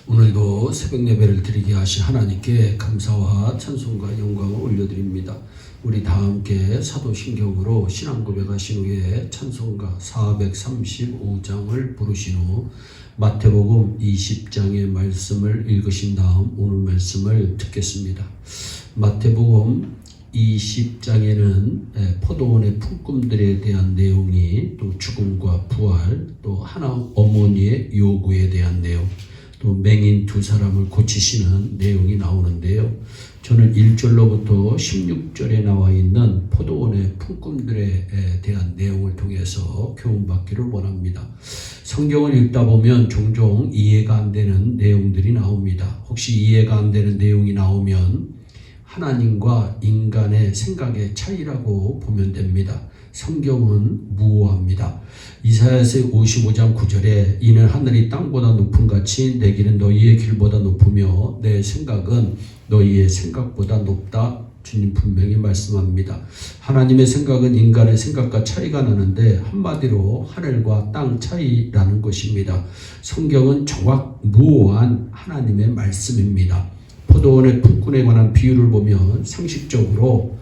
오늘도 새벽 예배를 드리게 하신 하나님께 감사와 찬송과 영광을 올려드립니다. 우리 다 함께 사도신경으로 신앙 고백하신 후에 찬송가 435장을 부르신 후 마태복음 20장의 말씀을 읽으신 다음 오늘 말씀을 듣겠습니다. 마태복음 20장에는 포도원의 품꾼들에 대한 내용이, 또 죽음과 부활, 또 하나 어머니의 요구에 대한 내용, 또 맹인 두 사람을 고치시는 내용이 나오는데요. 저는 1절로부터 16절에 나와 있는 포도원의 품꾼들에 대한 내용을 통해서 교훈받기를 원합니다. 성경을 읽다 보면 종종 이해가 안 되는 내용들이 나옵니다. 혹시 이해가 안 되는 내용이 나오면 하나님과 인간의 생각의 차이라고 보면 됩니다. 성경은 무오합니다. 이사야서 55장 9절에 이는 하늘이 땅보다 높은 같이 내 길은 너희의 길보다 높으며 내 생각은 너희의 생각보다 높다. 주님 분명히 말씀합니다. 하나님의 생각은 인간의 생각과 차이가 나는데 한마디로 하늘과 땅 차이라는 것입니다. 성경은 무오한 하나님의 말씀입니다. 포도원의 품꾼에 관한 비유를 보면 상식적으로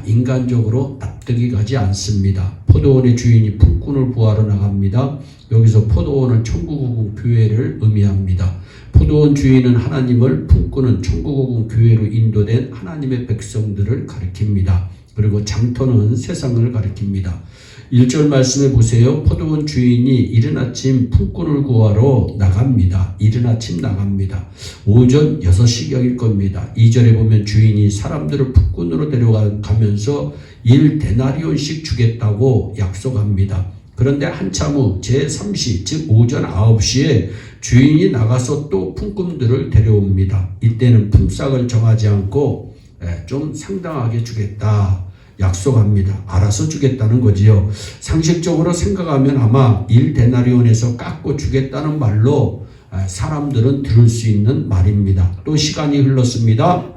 인간적으로 납득이 가지 않습니다. 포도원의 주인이 품꾼을 구하러 나갑니다. 여기서 포도원은 천국오군 교회를 의미합니다. 포도원 주인은 하나님을, 품꾼은 천국오군 교회로 인도된 하나님의 백성들을 가리킵니다. 그리고 장터는 세상을 가리킵니다. 1절 말씀해 보세요. 포도원 주인이 이른 아침 품꾼을 구하러 나갑니다. 이른 아침 나갑니다. 오전 6시경일 겁니다. 2절에 보면 주인이 사람들을 품꾼으로 데려가면서 1데나리온씩 주겠다고 약속합니다. 그런데 한참 후 제3시, 즉 오전 9시에 주인이 나가서 또 품꾼들을 데려옵니다. 이때는 품삯을 정하지 않고 좀 상당하게 주겠다 약속합니다. 알아서 주겠다는 거지요. 상식적으로 생각하면 아마 1데나리온에서 깎고 주겠다는 말로 사람들은 들을 수 있는 말입니다. 또 시간이 흘렀습니다.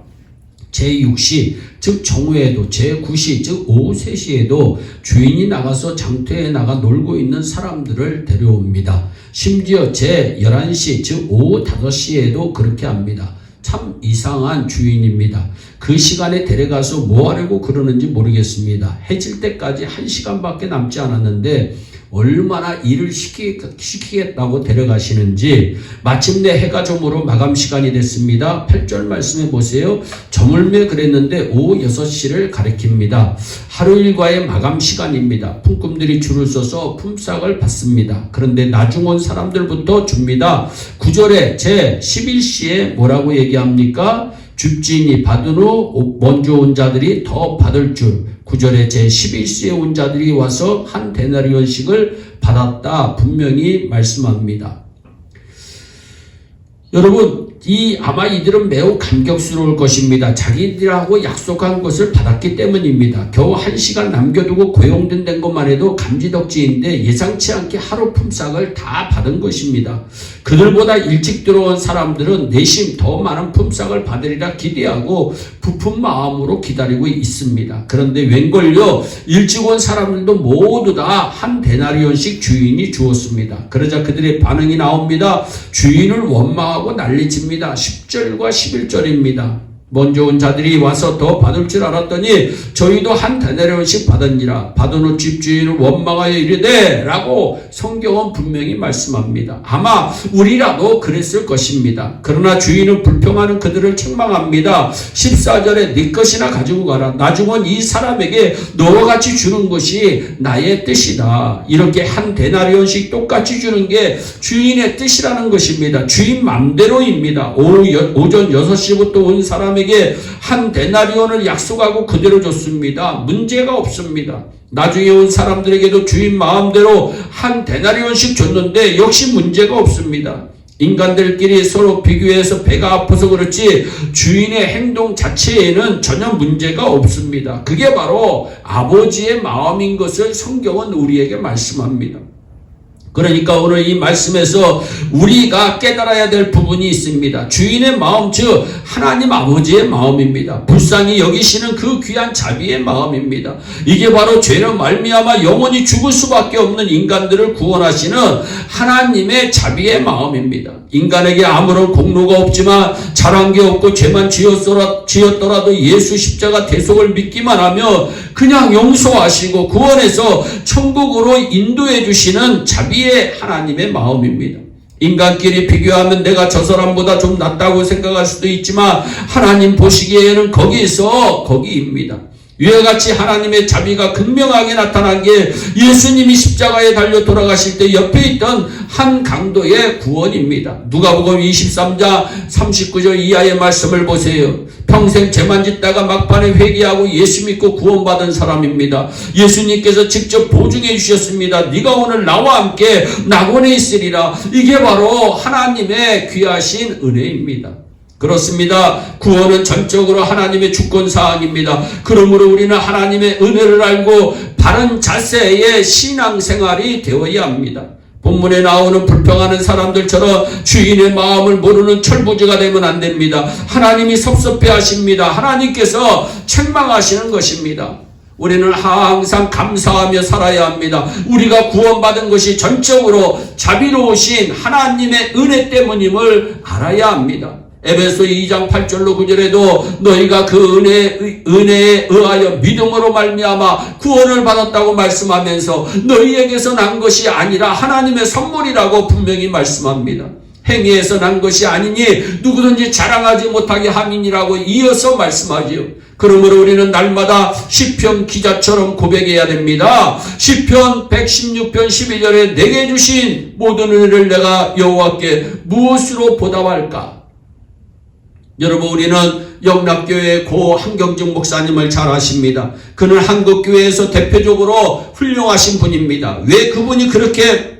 제6시, 즉 정오에도, 제9시, 즉 오후 3시에도 주인이 나가서 장터에 나가 놀고 있는 사람들을 데려옵니다. 심지어 제11시, 즉 오후 5시에도 그렇게 합니다. 참 이상한 주인입니다. 그 시간에 데려가서 뭐 하려고 그러는지 모르겠습니다. 해질 때까지 1시간밖에 남지 않았는데 얼마나 일을 시키겠다고 데려가시는지. 마침내 해가 저물어 마감 시간이 됐습니다. 8절 말씀해 보세요. 저물매 그랬는데 오후 6시를 가리킵니다. 하루 일과의 마감 시간입니다. 품꾼들이 줄을 서서 품삯을 받습니다. 그런데 나중 온 사람들부터 줍니다. 9절에 제11시에 뭐라고 얘기합니까? 줍진이 받은 후 먼저 온 자들이 더 받을 줄. 9절에 제11시에 온 자들이 와서 1데나리온씩을 받았다 분명히 말씀합니다. 여러분, 아마 이들은 매우 감격스러울 것입니다. 자기들하고 약속한 것을 받았기 때문입니다. 겨우 1시간 남겨두고 고용된 것만 해도 감지덕지인데 예상치 않게 하루 품삯을 다 받은 것입니다. 그들보다 일찍 들어온 사람들은 내심 더 많은 품삯을 받으리라 기대하고 부푼 마음으로 기다리고 있습니다. 그런데 웬걸요, 일찍 온 사람들도 모두 다 1데나리온씩 주인이 주었습니다. 그러자 그들의 반응이 나옵니다. 주인을 원망하고 난리칩니다. 10절과 11절입니다. 먼저 온 자들이 와서 더 받을 줄 알았더니 저희도 1데나리온씩 받았니라. 받은 후 집주인을 원망하여 이르되 라고 성경은 분명히 말씀합니다. 아마 우리라도 그랬을 것입니다. 그러나 주인은 불평하는 그들을 책망합니다. 14절에 네 것이나 가지고 가라. 나중은 이 사람에게 너와 같이 주는 것이 나의 뜻이다. 이렇게 1데나리온씩 똑같이 주는 게 주인의 뜻이라는 것입니다. 주인 맘대로입니다. 오전 6시부터 온 사람에게 1데나리온을 약속하고 그대로 줬습니다. 문제가 없습니다. 나중에 온 사람들에게도 주인 마음대로 1데나리온씩 줬는데 역시 문제가 없습니다. 인간들끼리 서로 비교해서 배가 아파서 그렇지 주인의 행동 자체에는 전혀 문제가 없습니다. 그게 바로 아버지의 마음인 것을 성경은 우리에게 말씀합니다. 그러니까 오늘 이 말씀에서 우리가 깨달아야 될 부분이 있습니다. 주인의 마음, 즉 하나님 아버지의 마음입니다. 불쌍히 여기시는 그 귀한 자비의 마음입니다. 이게 바로 죄로 말미암아 영원히 죽을 수밖에 없는 인간들을 구원하시는 하나님의 자비의 마음입니다. 인간에게 아무런 공로가 없지만 잘한 게 없고 죄만 지었더라도 예수 십자가 대속을 믿기만 하며 그냥 용서하시고 구원해서 천국으로 인도해 주시는 자비의 하나님의 마음입니다. 인간끼리 비교하면 내가 저 사람보다 좀 낫다고 생각할 수도 있지만 하나님 보시기에는 거기입니다. 이와 같이 하나님의 자비가 극명하게 나타난 게 예수님이 십자가에 달려 돌아가실 때 옆에 있던 한 강도의 구원입니다. 누가복음 23장 39절 이하의 말씀을 보세요. 평생 죄만 짓다가 막판에 회개하고 예수 믿고 구원받은 사람입니다. 예수님께서 직접 보증해 주셨습니다. 네가 오늘 나와 함께 낙원에 있으리라. 이게 바로 하나님의 귀하신 은혜입니다. 그렇습니다. 구원은 전적으로 하나님의 주권사항입니다. 그러므로 우리는 하나님의 은혜를 알고 바른 자세의 신앙생활이 되어야 합니다. 본문에 나오는 불평하는 사람들처럼 주인의 마음을 모르는 철부지가 되면 안 됩니다. 하나님이 섭섭해하십니다. 하나님께서 책망하시는 것입니다. 우리는 항상 감사하며 살아야 합니다. 우리가 구원받은 것이 전적으로 자비로우신 하나님의 은혜 때문임을 알아야 합니다. 에베소 2장 8절로 9절에도 너희가 그 은혜에 의하여 믿음으로 말미암아 구원을 받았다고 말씀하면서 너희에게서 난 것이 아니라 하나님의 선물이라고 분명히 말씀합니다. 행위에서 난 것이 아니니 누구든지 자랑하지 못하게 함이니라고 이어서 말씀하지요. 그러므로 우리는 날마다 시편 기자처럼 고백해야 됩니다. 시편 116편 12절에 내게 주신 모든 은혜를 내가 여호와께 무엇으로 보답할까? 여러분, 우리는 영락교회 고 한경중 목사님을 잘 아십니다. 그는 한국교회에서 대표적으로 훌륭하신 분입니다. 왜 그분이 그렇게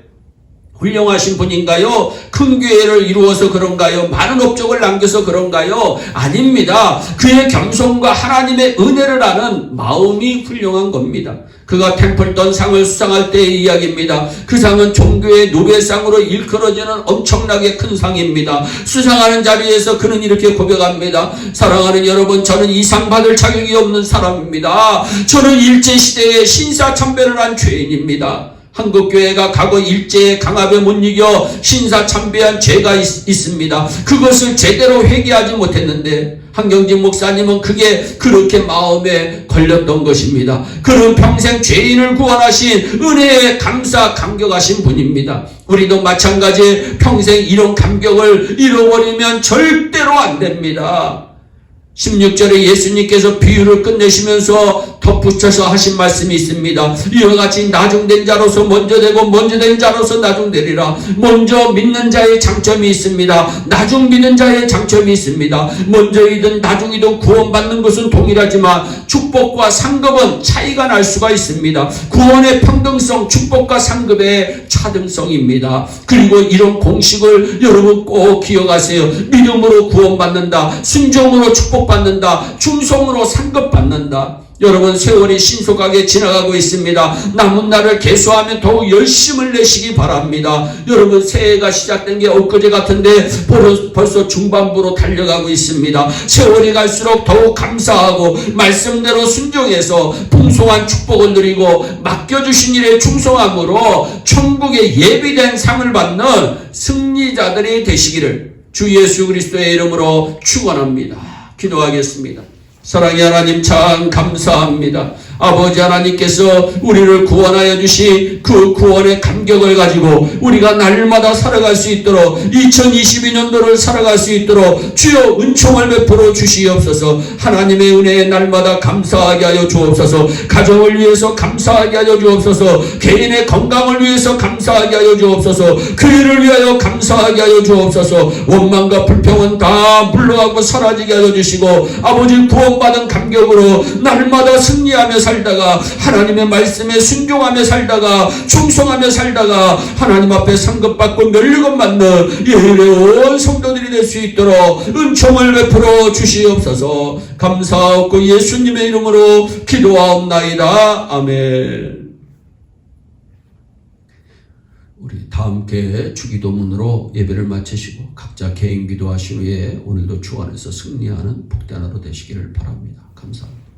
훌륭하신 분인가요? 큰 교회를 이루어서 그런가요? 많은 업적을 남겨서 그런가요? 아닙니다. 그의 겸손과 하나님의 은혜를 아는 마음이 훌륭한 겁니다. 그가 템플턴 상을 수상할 때의 이야기입니다. 그 상은 종교의 노벨상으로 일컬어지는 엄청나게 큰 상입니다. 수상하는 자리에서 그는 이렇게 고백합니다. 사랑하는 여러분, 저는 이 상 받을 자격이 없는 사람입니다. 저는 일제시대에 신사참배를 한 죄인입니다. 한국교회가 과거 일제의 강압에 못 이겨 신사참배한 죄가 있습니다. 그것을 제대로 회개하지 못했는데 한경진 목사님은 그게 그렇게 마음에 걸렸던 것입니다. 그는 평생 죄인을 구원하신 은혜에 감격하신 분입니다. 우리도 마찬가지 평생 이런 감격을 잃어버리면 절대로 안 됩니다. 16절에 예수님께서 비유를 끝내시면서 덧붙여서 하신 말씀이 있습니다. 이와 같이 나중된 자로서 먼저 되고 먼저 된 자로서 나중되리라. 먼저 믿는 자의 장점이 있습니다. 나중 믿는 자의 장점이 있습니다. 먼저이든 나중이든 구원받는 것은 동일하지만 축복과 상급은 차이가 날 수가 있습니다. 구원의 평등성, 축복과 상급의 차등성입니다. 그리고 이런 공식을 여러분 꼭 기억하세요. 믿음으로 구원받는다. 순종으로 축복받는다. 충성으로 상급받는다. 여러분, 세월이 신속하게 지나가고 있습니다. 남은 날을 계수하면 더욱 열심을 내시기 바랍니다. 여러분, 새해가 시작된 게 엊그제 같은데 벌써 중반부로 달려가고 있습니다. 세월이 갈수록 더욱 감사하고 말씀대로 순종해서 풍성한 축복을 누리고 맡겨주신 일에 충성함으로 천국에 예비된 상을 받는 승리자들이 되시기를 주 예수 그리스도의 이름으로 축원합니다. 기도하겠습니다. 사랑의 하나님, 참 감사합니다. 아버지 하나님께서 우리를 구원하여 주신 그 구원의 감격을 가지고 우리가 날마다 살아갈 수 있도록 2022년도를 살아갈 수 있도록 주여 은총을 베풀어 주시옵소서. 하나님의 은혜에 날마다 감사하게 하여 주옵소서. 가정을 위해서 감사하게 하여 주옵소서. 개인의 건강을 위해서 감사하게 하여 주옵소서. 그 일을 위하여 감사하게 하여 주옵소서. 원망과 불평은 다 물러가고 사라지게 하여 주시고 아버지 구원받은 감격으로 날마다 승리하며 살다가 하나님의 말씀에 순종하며 살다가 충성하며 살다가 하나님 앞에 상급받고 면류관 받는 예일의 온 성도들이 될 수 있도록 은총을 베풀어 주시옵소서. 감사하고 예수님의 이름으로 기도하옵나이다. 아멘. 우리 다 함께 주기도문으로 예배를 마치시고 각자 개인 기도하신 후에 오늘도 주 안에서 승리하는 복된 하루 되시기를 바랍니다. 감사합니다.